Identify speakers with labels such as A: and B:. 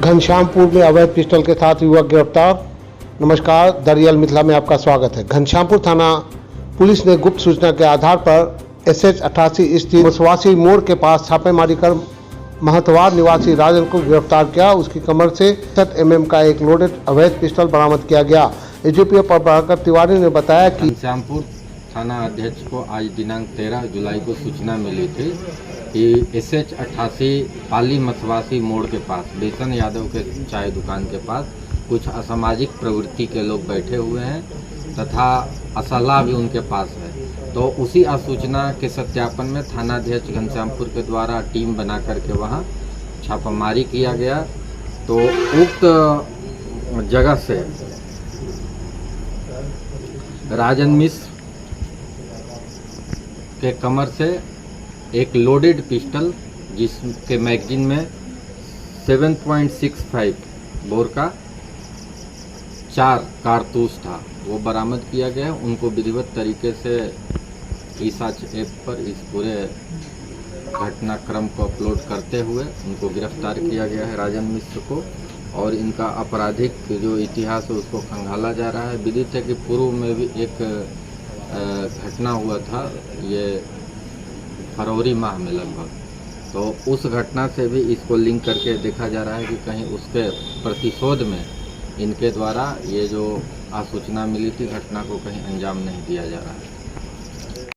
A: घनश्यामपुर में अवैध पिस्टल के साथ युवक गिरफ्तार। नमस्कार, दरियल मिथिला में आपका स्वागत है। घनश्यामपुर थाना पुलिस ने गुप्त सूचना के आधार पर SH 88 स्थित मुसवासी मोड़ के पास छापेमारी कर महतवार निवासी राजन को गिरफ्तार किया। उसकी कमर से 60 mm का एक लोडेड अवैध पिस्टल बरामद किया गया। एसडीपीओ प्रभाकर तिवारी ने बताया कि
B: घनश्यामपुर थाना अध्यक्ष को आज दिनांक 13 जुलाई को सूचना मिली थी कि SH 88 पाली मसवासी मोड़ के पास बेसन यादव के चाय दुकान के पास कुछ असामाजिक प्रवृत्ति के लोग बैठे हुए हैं तथा असला भी उनके पास है। तो उसी आसूचना के सत्यापन में थानाध्यक्ष घनश्यामपुर के द्वारा टीम बना करके वहां छापामारी किया गया। तो उक्त जगह से राजन मिश्र के कमर से एक लोडेड पिस्टल जिसके मैगजीन में 7.65 बोर का 4 कारतूस था, वो बरामद किया गया। उनको विधिवत तरीके से ईसाच ऐप पर इस पूरे घटनाक्रम को अपलोड करते हुए उनको गिरफ्तार किया गया है राजन मिश्र को, और इनका आपराधिक जो इतिहास है उसको खंगाला जा रहा है। विदित है कि पूर्व में भी एक घटना हुआ था, ये फरवरी माह में लगभग, तो उस घटना से भी इसको लिंक करके देखा जा रहा है कि कहीं उसके प्रतिशोध में इनके द्वारा ये जो आसूचना मिली थी घटना को कहीं अंजाम नहीं दिया जा रहा है।